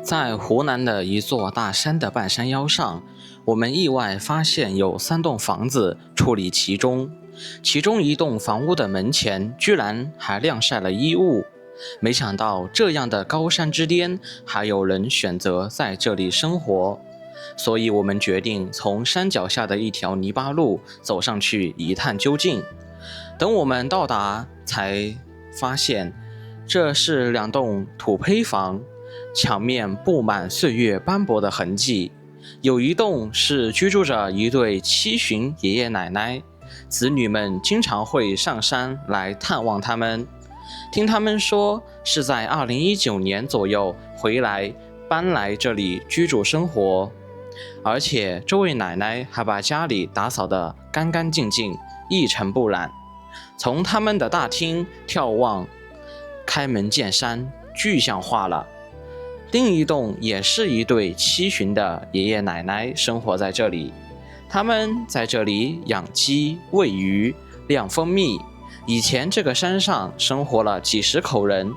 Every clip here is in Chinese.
在湖南的一座大山的半山腰上，我們意外發現有3棟房子矗立其中，其中一棟房屋的門前居然還晾曬了衣物。沒想到這樣的高山之巔，還有人選擇在這裡生活，所以我們決定從山腳下的一條泥巴路走上去一探究竟。等我們到達，才發現這是2棟土坯房，牆面布滿歲月斑駁的痕跡。有一棟是居住着一對70旬爺爺奶奶，子女們經常會上山來探望他們。聽他們說，是在2019年左右搬來這裡居住生活，而且這位奶奶還把家裡打掃得乾乾淨淨，一塵不染。從他們的大廳眺望，開門見山，具象化了。另一棟也是一對70旬的爺爺奶奶生活在這裡，他們在這裡養雞、餵魚、釀蜂蜜。以前這個山上生活了幾十口人，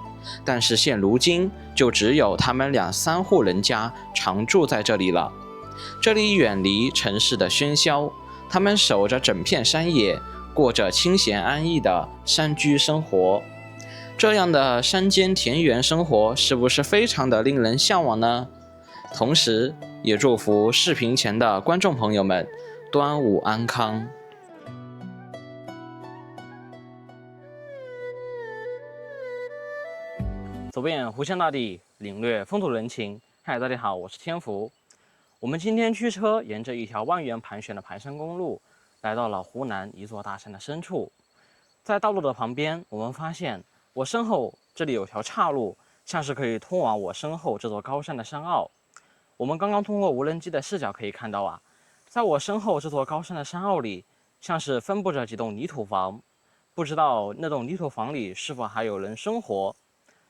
但是現如今就只有他們2-3戶人家常住在這裡了。這裡遠離城市的喧囂，他們守着整片山野，過着清閒安逸的山居生活。這樣的山間田園生活是不是非常的令人向往呢？同時也祝福視頻前的觀眾朋友們端午安康。走遍湖湘大地，領略風土人情。嗨，大家好，我是天福。我們今天驅車沿着一條蜿蜒盤旋的盤山公路，來到了湖南一座大山的深處。在道路的旁邊，我們發現我身後這裡有條岔路，像是可以通往我身後這座高山的山坳。我們剛剛通過無人機的視角可以看到啊，在我身後這座高山的山坳裡，像是分布着幾棟泥土房，不知道那棟泥土房裡是否還有人生活。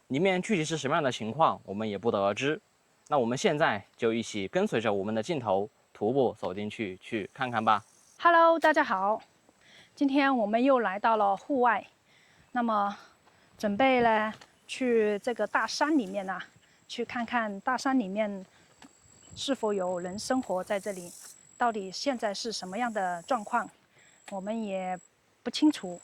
裡面具體是什麼樣的情況，我們也不得而知。那我們現在就一起跟隨着我們的鏡頭，徒步走進去，去看看吧。Hello， 大家好，今天我們又來到了戶外，那麼準備呢去這個大山裡面去看看大山裡面是否有人生活在這裡，到底現在是什麼樣的狀況，我們也不清楚。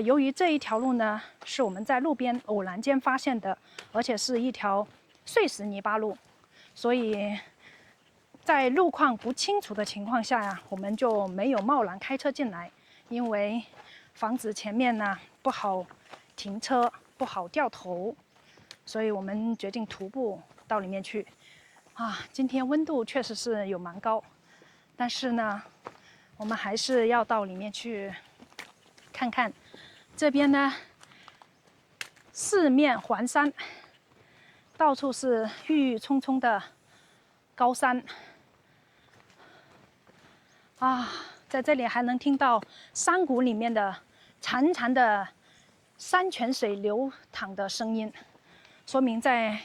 由於這一條路呢是我們在路邊偶然間發現的，而且是一條碎石泥巴路，所以在路況不清楚的情況下我們就沒有貿然開車進來，因為房子前面不好停車，不好掉頭，所以我們決定徒步到裡面去。今天溫度確實是有蠻高，但是呢，我們還是要到裡面去看看。這邊呢，四面環山，到處是鬱鬱蔥蔥的高山在這裡還能聽到山谷裡面的潺潺的山泉水流淌的聲音，說明在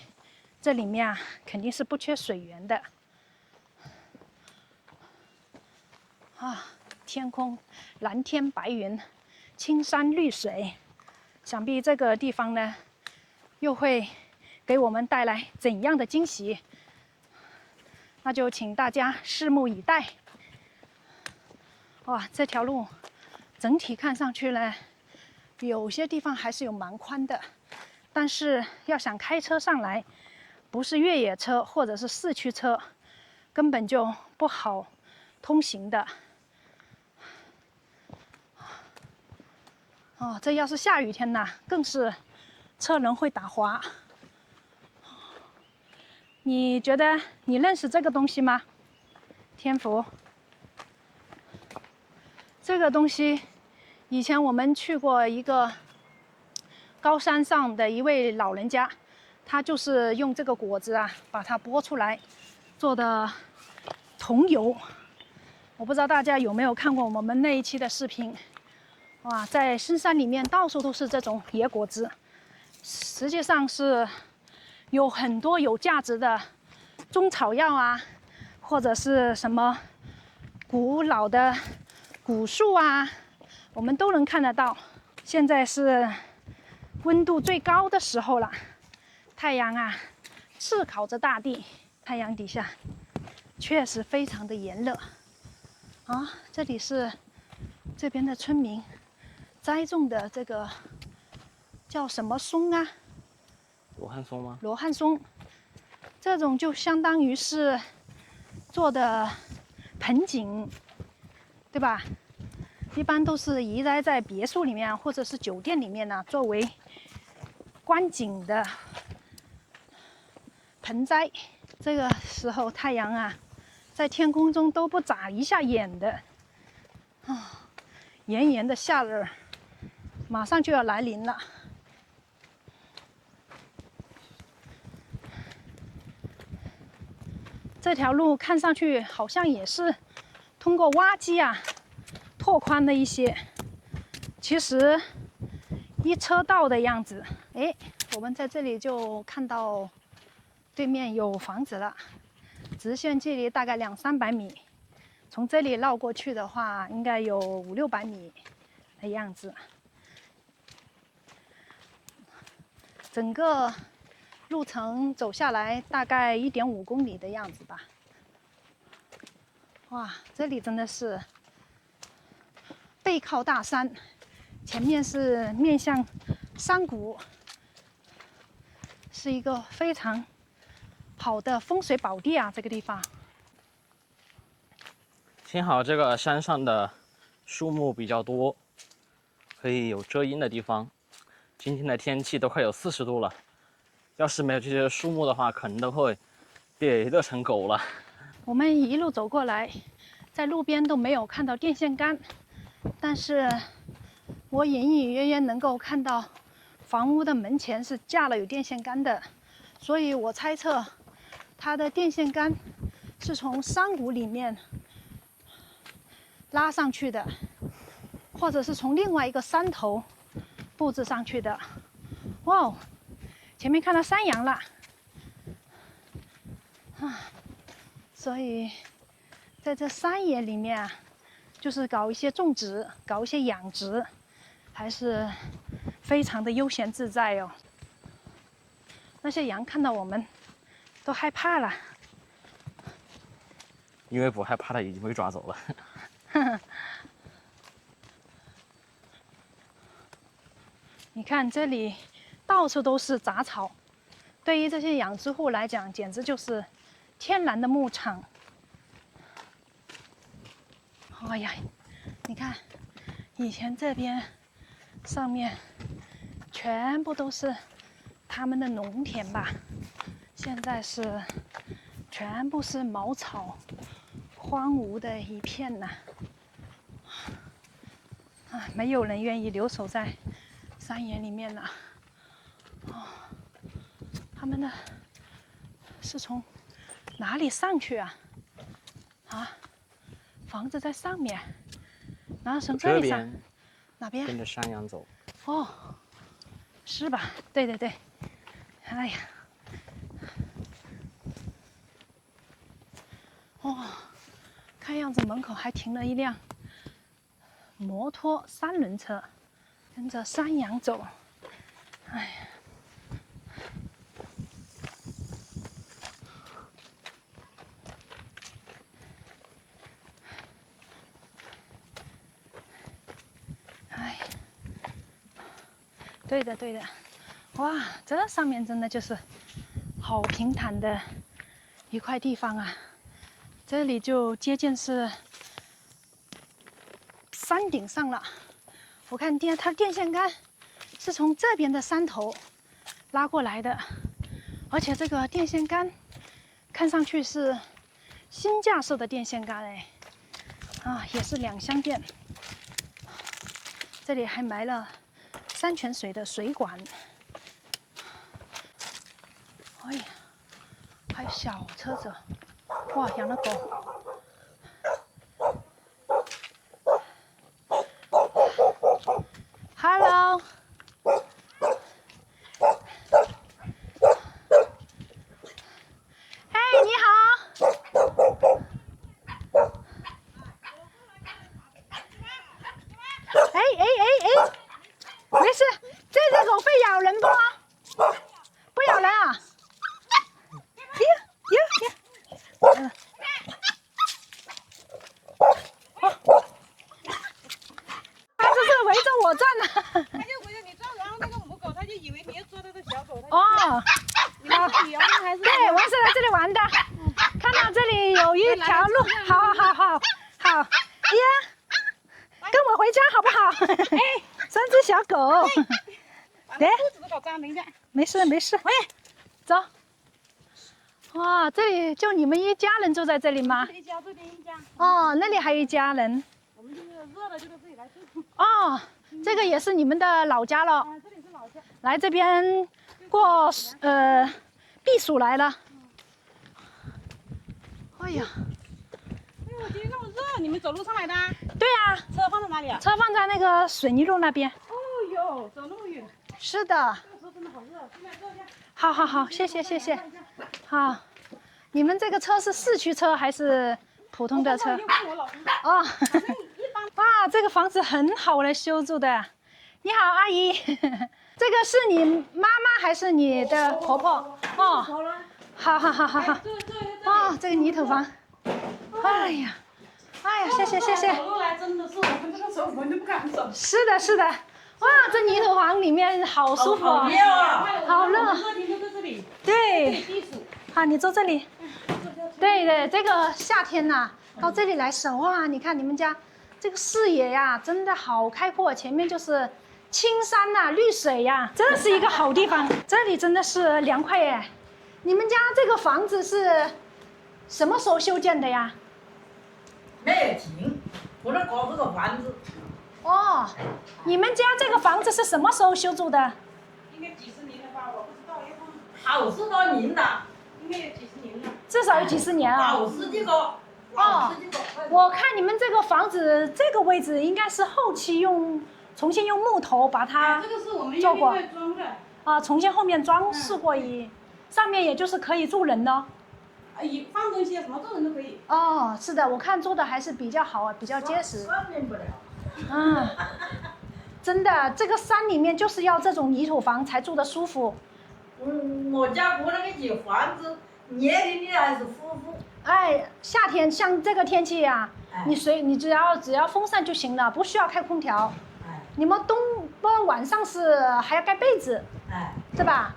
這裡面肯定是不缺水源的。天空藍天白雲，青山綠水，想必這個地方呢，又會給我們帶來怎樣的驚喜？那就請大家拭目以待。這條路整體看上去呢，有些地方還是有蠻寬的，但是要想開車上來，不是越野車或者是四驅車，根本就不好通行的。這要是下雨天更是車輪會打滑。你覺得你認識這個東西嗎？天福，這個東西以前我們去過一個高山上的一位老人家，他就是用这個果子把它剝出來做的桐油。我不知道大家有沒有看过我們那一期的視頻。在深山裡面到處都是這種野果子，實際上是有很多有價值的中草藥或者是什麼古老的古樹我們都能看得到。现在是温度最高的时候了，太阳炙烤着大地，太陽底下確實非常的炎熱啊！這裡是這邊的村民栽種的這個叫什麼松啊？羅漢松嗎？羅漢松，這種就相當於是做的盆景，對吧？一般都是移栽在別墅裡面或者是酒店裡面呢，作為觀景的盆栽。這個時候太陽啊，在天空中都不眨一下眼的啊，炎炎的夏日馬上就要來臨了。這條路看上去好像也是通過挖机啊拓寬了一些，其實一車道的樣子。哎，我們在這裡就看到對面有房子了，直線距離大概200-300米，從這裡繞過去的話，應該有500-600米的樣子。整個路程走下來大概1.5公里的樣子吧。哇，這裡真的是背靠大山，前面是面向山谷，是一個非常好的風水宝地啊！這個地方。幸好這個山上的樹木比較多，可以有遮陰的地方。今天的天氣都快有40度了，要是沒有這些樹木的話，可能都會被熱成狗了。我們一路走過來，在路邊都沒有看到電線桿，但是我隱隱約約能夠看到房屋的門前是架了有電線桿的，所以我猜測它的電線桿是從山谷裡面拉上去的，或者是從另外一個山頭布置上去的。哇哦，前面看到山羊了啊！所以在這山野裡面啊，就是搞一些種植，搞一些養殖，還是非常的悠閒自在哦。那些羊看到我們都害怕了，因為不害怕的已經被抓走了。你看這裡到處都是雜草，對於這些養殖戶來講，簡直就是天然的牧場。哎呀，你看，以前這邊上面全部都是他們的農田吧，現在是全部是茅草，荒蕪的一片吶。啊，沒有人願意留守在山野裡面了。哦，他們的是從哪裡上去啊？啊，房子在上面，然後從這裡上，哪邊？跟着山羊走。哦，是吧？對对对。哎呀，哦，看樣子門口還停了一輛摩托3輪車，跟着山羊走。哎呀。对的，对的，哇，這上面真的就是好平坦的一塊地方啊！這裡就接近是山頂上了。我看它電線桿是從這邊的山頭拉過來的，而且這個電線桿看上去是新架設的電線桿哎，啊，也是2相電。這裡還埋了山泉水的水管，哎呀，還有小車子，哇，養了狗。Hello， 嘿，你好。哎。没事，这只狗会咬人不？不咬人啊？哦，好，对，我是来这裡玩的。看到這裡有一條路，好，呀，跟我回家好不好？哎，3隻小狗。來，沒事。喂，走。哇，這裡就你們一家人住在這裡嗎？一家，這邊一家。哦，那裡還有一家人。我們就是熱了就到這裡來住。哦，這個也是你們的老家了。這裡是老家。來這邊過避暑來了。哎呀，今天那麼熱，你們走路上來的？对啊。車放在哪裡啊？車放在那個水泥路那邊。哦喲，走那麼遠。是的。這個時候真的好熱，进来坐一下。好，謝謝。好，你們這個車是市區車還是普通的車？哦，哇，這個房子很好的修築的。你好，阿姨，這個是你媽媽還是你的婆婆？哦，好。哇，這個泥土房，哎呀，謝謝。走路來真的是我们這個時候聞都不敢走。是的。哇，這泥土房裡面好舒服哦，好熱。對，好，你坐這裡。對，這個夏天吶，到這裡來守哇，你看你們家這個視野呀，真的好開闊，前面就是青山吶，綠水呀，真是一個好地方。這裡真的是涼快耶。你們家這個房子是什麼時候修建的呀？沒有停，我在搞這個房子。哦，你們家這個房子是什麼時候修築的？應該幾十年了吧，我不知道，要看。好10多年了，應該有幾十年了。至少有幾十年啊。老十幾個。哦，我看你們這個房子這個位置應該是後期重新用木頭把它這個是我們做過。裝的。啊，重新後面裝飾過上面也就是可以住人的。放東西什麼做人都可以。哦，是的，我看做的還是比較好，比較結實。不了。真的，這個山裡面就是要這種泥土房才住得舒服。我家過那個野房子，熱天的還是呼呼。哎，夏天像這個天氣呀，你只要風扇就行了，不需要開空調。你們晚上是還要蓋被子，對吧？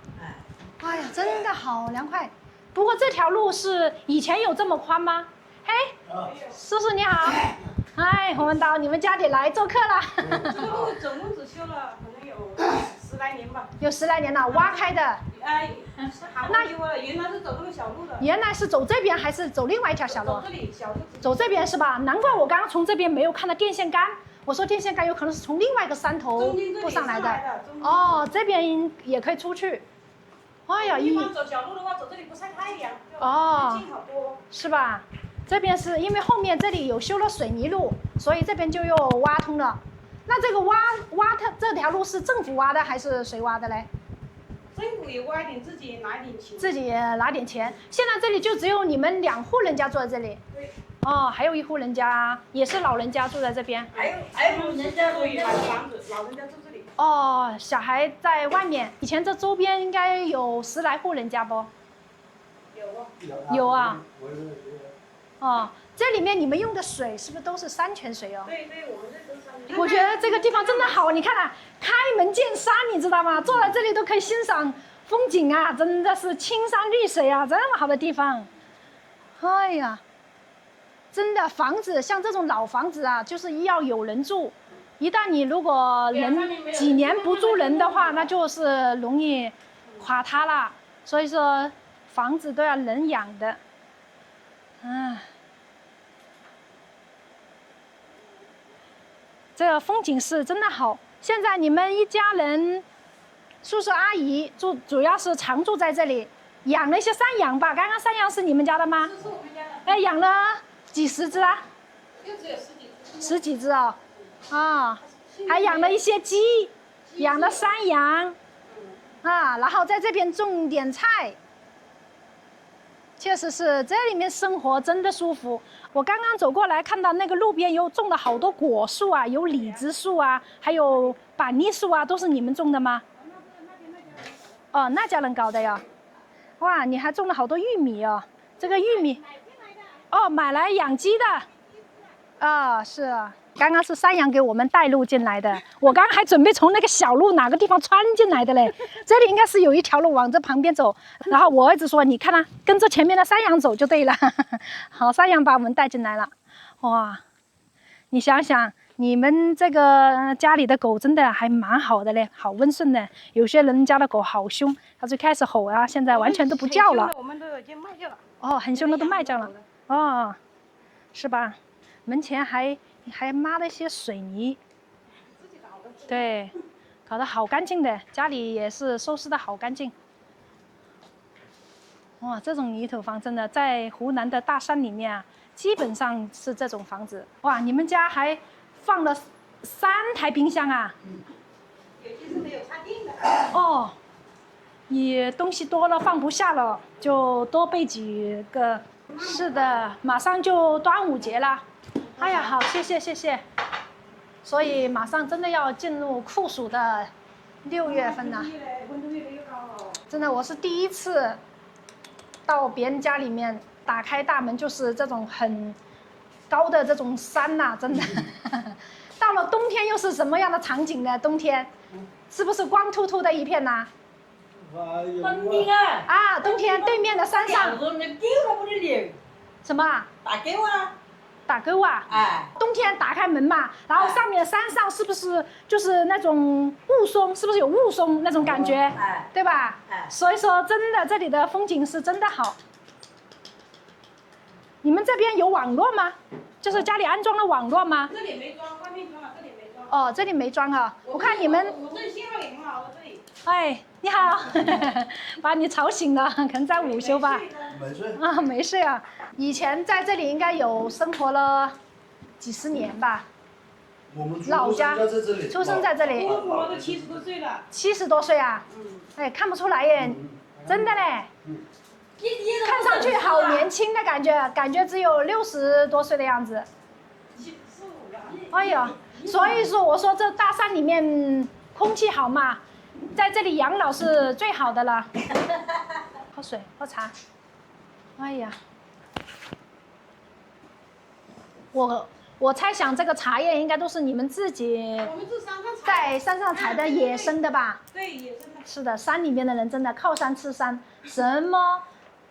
哎呀，真的好涼快。不過這條路是以前有這麼寬嗎？嘿，叔叔你好。哎，我們到你們家裡來做客了。這個路總共只修了可能有10來年吧。有10來年了，挖開的。那原來是走這個小路的。原來是走這邊還是走另外一條小路？走這裡小路。走這邊是吧？難怪我剛剛從這邊沒有看到電線桿。我說電線桿有可能是從另外一個山頭鋪上來的。哦，這邊也可以出去。哎呀，一般走小路的話，走這裡不曬太陽。哦。近好多。是吧？這邊是因為後面這裡有修了水泥路，所以這邊就又挖通了。那這個這條路是政府挖的還是誰挖的嘞？政府也挖一點，自己拿點錢。自己拿點錢。現在這裡就只有你們2戶人家住在這裡。對。哦，還有1戶人家也是老人家住在這邊。還有人家住買房子，老人家住這裡。哦，小孩在外面。以前這周邊應該有10來戶人家不？有啊。哦，這裡面你們用的水是不是都是山泉水哦？對，我們這都是山泉。我覺得這個地方真的好，你看啊，開門見山，你知道嗎？坐在這裡都可以欣賞風景啊，真的是青山綠水啊，這麼好的地方。哎呀，真的房子像這種老房子啊，就是要有人住。一旦你如果幾年不住人的話，那就是容易垮塌了。所以說，房子都要人養的。這個風景是真的好。現在你們一家人，叔叔阿姨主要是常住在這裡，養了一些山羊吧？剛剛山羊是你們家的嗎？是我們家的。哎，養了幾十隻啊？就只有10幾隻哦。啊，還養了一些雞，養了山羊，然後在這邊種點菜。確實是，這裡面生活真的舒服。我剛剛走過來，看到那個路邊有種了好多果樹啊，有李子樹啊，還有板栗樹啊，都是你們種的嗎？哦，那家人搞的呀。哇，你還種了好多玉米哦。這個玉米，哦，買來養雞的。啊，是啊。剛剛是山羊給我們帶路進來的，我剛剛還準備從那個小路哪個地方穿進來的嘞。這裡應該是有一條路往這旁邊走，然後我兒子說：“你看啊，跟着前面的山羊走就對了。”好，山羊把我們帶進來了。哇，你想想，你們這個家裡的狗真的還蠻好的嘞，好溫順的。有些人家的狗好凶，它最開始吼啊，現在完全都不叫了。我們都已經賣掉了。哦，很凶的都賣掉了。哦，是吧？门前還抹了一些水泥，对，搞得好干净的，家里也是收拾的好干净。哇，这种泥土房真的在湖南的大山裡面啊，基本上是這種房子。哇，你們家還放了3台冰箱啊？有些是沒有插電的。哦，你東西多了放不下了，就多備幾個。是的，馬上就端午節了。哎呀，好，謝謝謝謝。所以馬上真的要進入酷暑的6月份了。真的，我是第一次到別人家裡面，打開大門就是這種很高的這種山吶，真的。到了冬天又是什麼樣的場景呢？冬天是不是光禿禿的一片吶？冬天啊！啊，冬天对面的山上。什麼啊？打狗啊！打勾啊！哎，冬天打開門嘛，然後上面山上是不是就是那種霧凇？是不是有霧凇那種感覺？哎，對吧？哎，所以說真的這裡的風景是真的好。你們這邊有網絡嗎？就是家裡安裝了網絡嗎？這裡沒裝，外面裝了，這裡沒裝。哦，這裡沒裝啊。我看你們。我這裡信號也很好，這裡。哎，你好，把你吵醒了，可能在午休吧？没睡啊，没睡啊。以前在這裡應該有生活了幾十年吧。我們老家在這裡，出生在這裡。我婆都70多歲了。70多歲啊？哎，看不出來耶，真的嘞。看上去好年輕的感覺，感覺只有60多歲的樣子。哎呀，所以說我說這大山裡面空氣好嘛，在這裡養老是最好的了。喝水，喝茶。哎呀，我猜想這個茶葉應該都是你們自己在山上採的野生的吧？對，野生的。是的，山裡面的人真的靠山吃山，什麼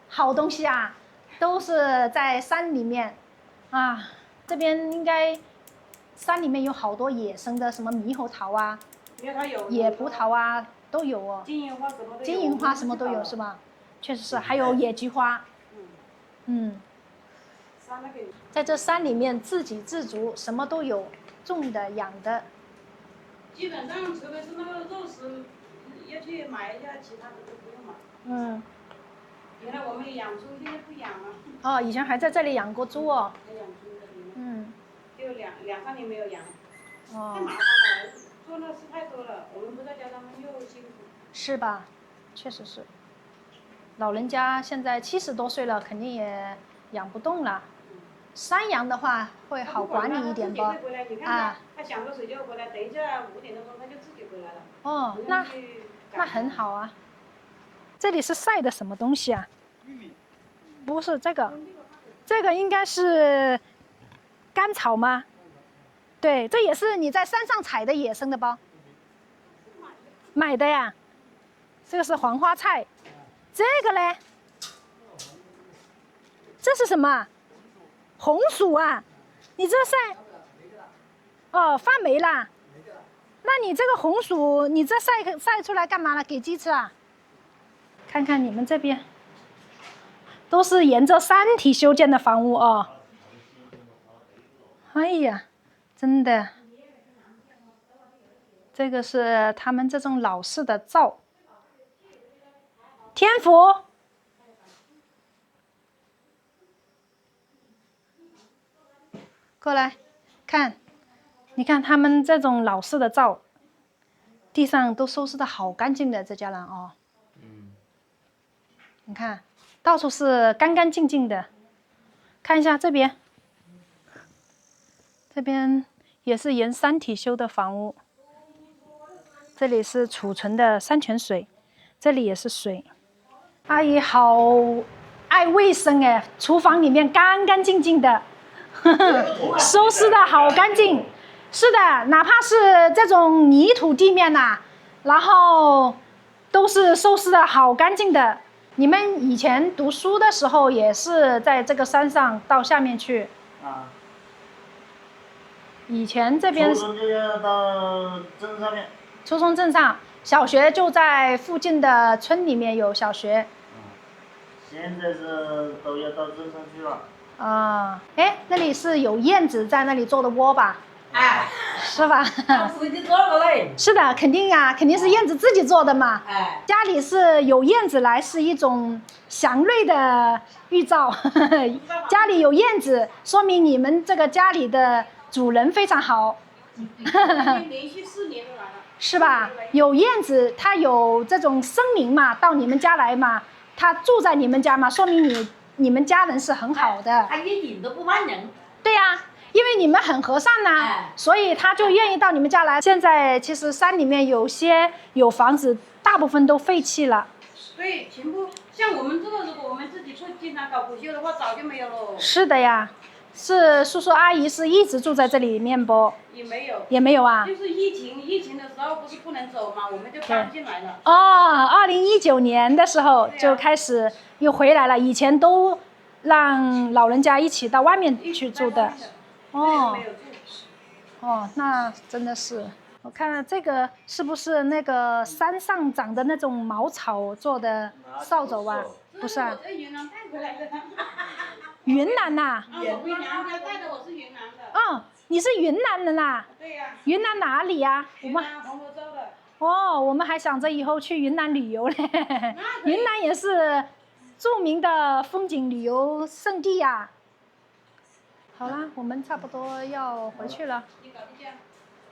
好東西啊，都是在山裡面啊。這邊應該山裡面有好多野生的，什麼獼猴桃啊、野葡萄啊都有哦。金銀花什麼都有。金銀花什麼都有是吧？確實是，還有野菊花。嗯。在這山裡面自給自足，什麼都有，種的養的。基本上除非是那個肉食，要去買一下，其他的都不用買。嗯。原來我們養豬，現在不養了。哦，以前還在這裡養過豬哦。還養豬的。嗯。就兩三年沒有養。哦。太麻煩了，做那事太多了，我們不在家，他们又辛苦。是吧？確實是。老人家現在70多歲了，肯定也養不動了。山羊的話會好管理一點吧？啊。他想喝水就回來，等一下5點多鐘他就自己回來了。哦，那很好啊。這裡是曬的什麼東西啊？玉米。不是這個，這個應該是甘草嗎？對，這也是你在山上採的野生的吧？買的呀。這個是黃花菜，這個嘞？這是什麼？紅薯啊？你這曬？哦，發霉啦。那你這個紅薯，你這曬出來幹嘛了？給雞吃啊？看看你們這邊，都是沿着山體修建的房屋哦。哎呀，真的，這個是他們這種老式的灶。天福，過來看，你看他們這種老式的灶，地上都收拾得好乾淨的，這家人哦。你看，到處是乾乾淨淨的。看一下這邊，這邊也是沿山體修的房屋。這裡是儲存的山泉水，這裡也是水。阿姨好愛衛生哎，廚房裡面乾乾淨淨的，呵呵，收拾的好乾淨。是的，哪怕是这種泥土地面呐，然后都是收拾的好干淨的。你们以前读書的时候也是在这個山上到下面去？啊。以前這邊初中就要到鎮上面。初中鎮上，小學就在附近的村裡面有小學。現在是都要到鎮上去了。啊，哎，那裡是有燕子在那裡做的窩吧？哎，是吧？自己做的嘞。是的，肯定呀，肯定是燕子自己做的嘛。哎，家裡是有燕子来，是一種祥瑞的預兆。家裡有燕子，說明你們這個家裡的主人非常好。連續4年都來了。是吧？有燕子，它有這種生靈嘛，到你們家來嘛，它住在你們家嘛，說明你們家人是很好的。他一點都不怕人。對呀，因為你們很和善吶，所以他就願意到你們家來。現在其實山裡面有些有房子，大部分都廢棄了。對，全部像我們這個，如果我們自己去經常搞補修的話，早就沒有了。是的呀，是叔叔阿姨是一直住在這裡面不？也沒有。也沒有啊。就是疫情的時候不是不能走嘛，我們就搬進來了。哦，2019年的時候就開始又回來了，以前都讓老人家一起到外面去住的。哦，哦，那真的是，我看這個是不是那個山上長的那種茅草做的掃帚啊？不是啊。我在雲南帶回來的。雲南吶？我回娘家帶的，我是雲南的。哦，你是雲南人吶？對呀。雲南哪裡呀？雲南紅河州的。哦，我們還想着以後去雲南旅遊嘞。雲南也是著名的風景旅遊勝地呀。好啦，我們差不多要回去了。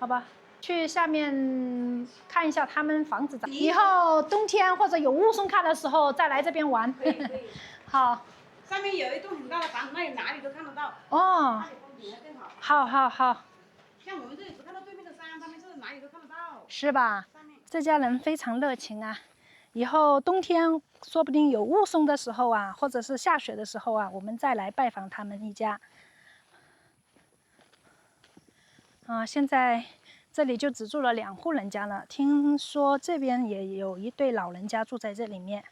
好吧，去下面看一下他們房子。以後冬天或者有霧凇看的時候再來這邊玩。可以。好。上面有一棟很大的房子，那裡哪裡都看得到。哦。那裡風景更好。好好好。像我們這裡只看到對面的山，他們是哪裡都看得到。是吧？這家人非常熱情啊。以後冬天說不定有霧凇的時候啊，或者是下雪的時候啊，我們再來拜訪他們一家。現在這裡就只住了2戶人家了。聽說這邊也有一對老人家住在這裡面，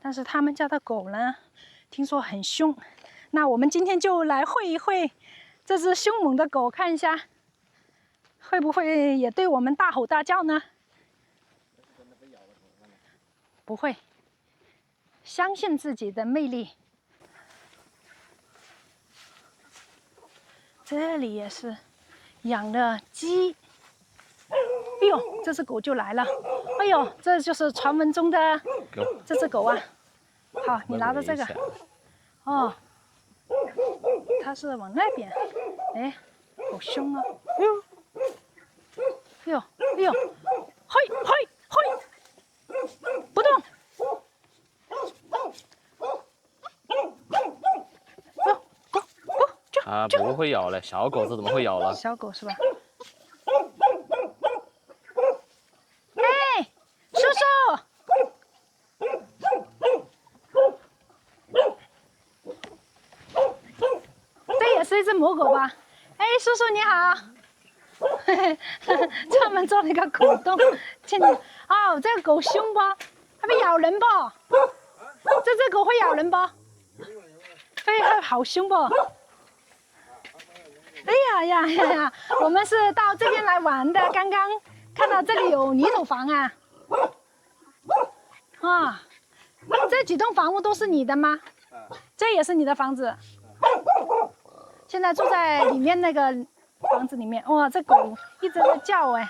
但是他們家的狗呢，聽說很兇。那我們今天就來會一會這隻兇猛的狗，看一下會不會也對我們大吼大叫呢？不會，相信自己的魅力。這裡也是養的雞。哎呦，這隻狗就來了！哎呦，這就是傳聞中的這隻狗啊！好，你拿着這個。哦，它是往那邊。哎，好兇啊！哎呦，哎呦，哎呦，嘿，嘿，嘿，不動。啊，不會咬了，小狗子怎麼會咬了？小狗是吧？哎，叔叔，這也是一只母狗吧？哎，叔叔你好，專門做了一個狗洞，哦，這個狗兇不？它會咬人不？這只狗會咬人不？好兇不？哎呀呀呀呀！我們是到這邊來玩的，剛剛看到這裡有泥土房啊。啊，這幾棟房屋都是你的嗎？這也是你的房子。現在住在裡面那個房子裡面。哇，這狗一直在叫哎。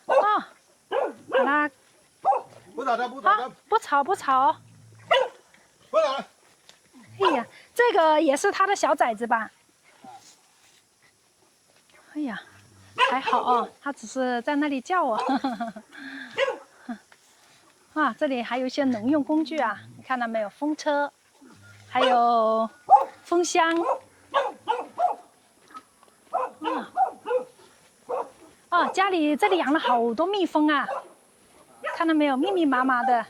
哦，好啦。不打的，不打的。不吵不吵。不打。哎呀，這個也是他的小崽子吧？哎呀，還好哦，他只是在那裡叫我。啊，這裡還有一些農用工具啊，你看到沒有？風車，還有風箱。哦，家裡這裡養了好多蜜蜂啊，看到沒有？密密麻麻的。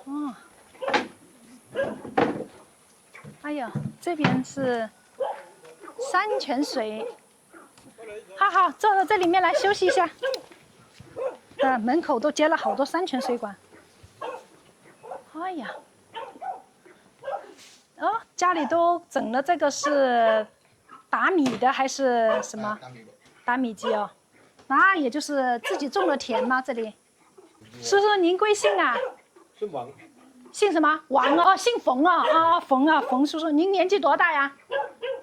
哦。哎呦，這邊是山泉水。好好，坐到這裡面來休息一下。门口都接了好多山泉水管。哎呀，哦，家裡都整了这個是打米的還是什麼？打米機哦。那也就是自己種了田嗎？這裡？叔叔您貴姓啊？姓王。姓什麼？王哦，姓馮啊，馮叔叔，您年紀多大呀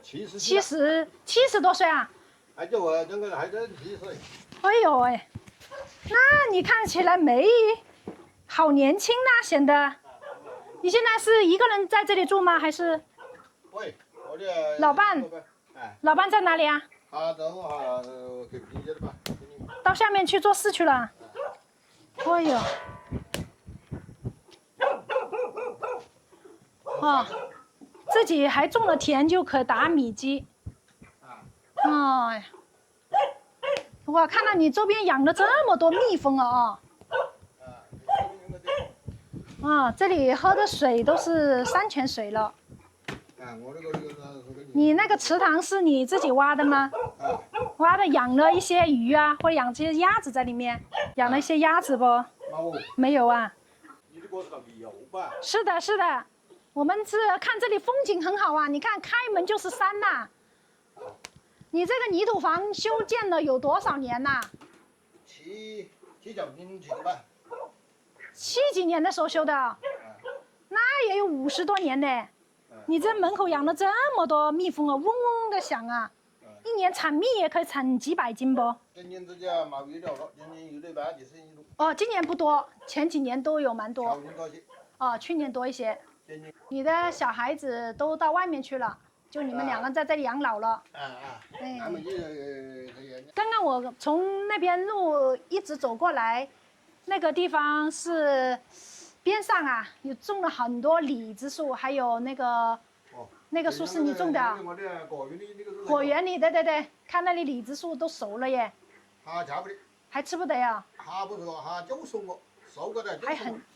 ？70多歲啊？哎，就我那個還是70歲。哎呦喂，那你看起來沒好年輕吶，顯得。你現在是一個人在這裡住嗎？還是？喂，我的老伴。老伴在哪裡啊？他等下去拼接的吧。到下面去做事去了。哎呦。哦，自己還種了田就可打米機。哎，我看到你周邊養了這麼多蜜蜂啊！這裡喝的水都是山泉水了。你那個池塘是你自己挖的嗎？挖的，養了一些魚啊，或者養這些鴨子在裡面，養了一些鴨子不？沒有啊。是的，是的。我們是看這裡風景很好啊，你看開門就是山吶。你這個泥土房修建了有多少年吶？7幾年前吧。7幾年的時候修的，那也有50多年呢。你這門口養了這麼多蜜蜂啊，嗡嗡的響啊，一年產蜜也可以產幾百斤不？今年這家冇魚了，今年有100幾斤。哦，今年不多，前幾年都有蠻多。哦，去年多一些。你的小孩子都到外面去了，就你們2個在這裡養老了。剛剛我從那邊路一直走過來，那個地方是邊上啊，有種了很多李子樹，還有那個樹是你種的？果園裡，對對對，看那裡李子樹都熟了耶。還吃不得呀？還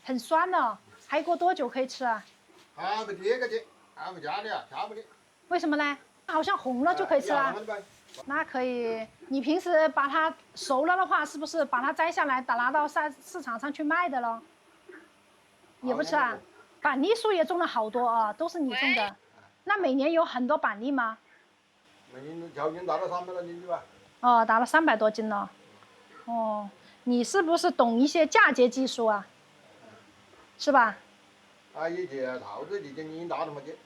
很酸呢，還過多久可以吃啊？為什麼呢？好像紅了就可以吃了。那可以，你平時把它熟了的話，是不是把它摘下來，拿到市場上去賣的咯？也不吃啊。板栗樹也種了好多啊，都是你種的。那每年有很多板栗嗎？每年条斤打了300多斤吧。哦，打了300多斤了。哦，你是不是懂一些嫁接技術啊？是吧？以前桃子已經打了麼子。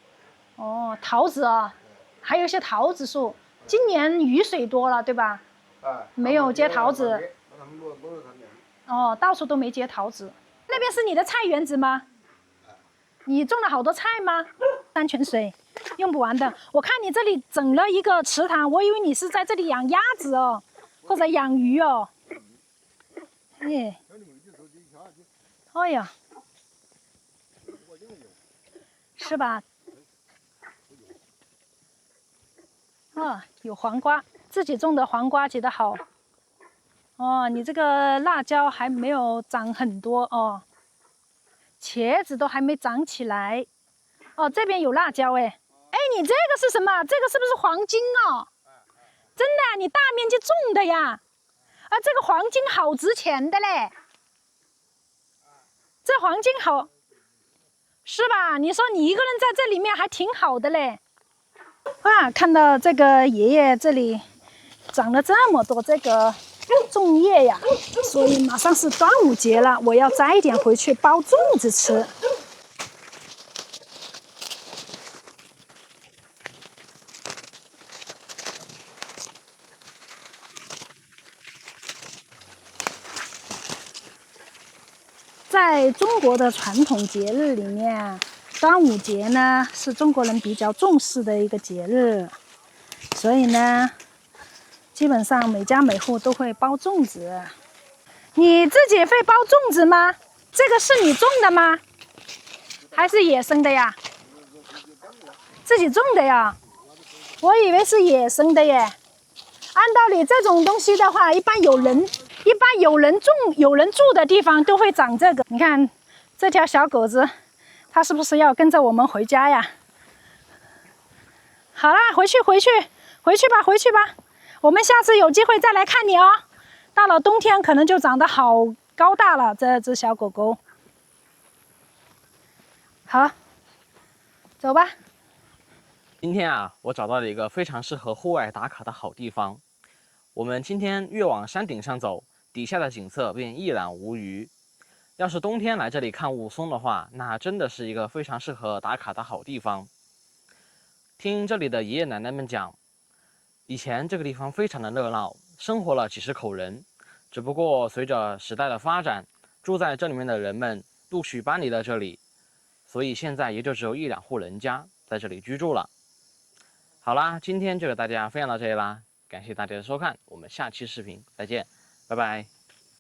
哦，桃子啊，還有一些桃子樹。今年雨水多了，對吧？沒有結桃子。哦，到處都沒結桃子。那邊是你的菜園子嗎？你種了好多菜嗎？山泉水，用不完的。我看你這裡整了一個池塘，我以為你是在這裡養鴨子哦，或者養魚哦。哎呀。是吧？有黃瓜，自己種的黃瓜結得好。哦，你這個辣椒還沒有長很多哦，茄子都還沒長起來。哦，這邊有辣椒哎，哎，你這個是什麼？這個是不是黃金哦？真的，你大面積種的呀？這個黃金好值錢的嘞，這黃金好。是吧？你說你一個人在這裡面還挺好的嘞。哇，看到這個爺爺這裡長了這麼多這個粽葉呀，所以馬上是端午節了，我要摘一點回去包粽子吃。在中國的傳統節日裡面，端午節呢是中國人比較重視的一個節日，所以呢，基本上每家每戶都會包粽子。你自己會包粽子嗎？這個是你種的嗎？還是野生的呀？自己種的呀？我以為是野生的耶。按道理這種東西的話，一般有人住的地方都會長這個。你看這條小狗子，它是不是要跟着我們回家呀？好啦，回去吧。我们下次有机会再来看你哦。到了冬天可能就长得好高大了，这只小狗狗。好，走吧。今天啊，我找到了一个非常适合户外打卡的好地方。我们今天越往山頂上走，底下的景色便一览無餘。要是冬天來這裡看霧凇的話，那真的是一個非常適合打卡的好地方。聽這裡的爺爺奶奶們講，以前這個地方非常的熱鬧，生活了幾十口人。只不過隨着時代的發展，住在這裡面的人們陸續搬離了這裡，所以現在也就只有1、2戶人家在這裡居住了。好啦，今天就給大家分享到這裡啦，感謝大家的收看，我們下期視頻再見，拜拜。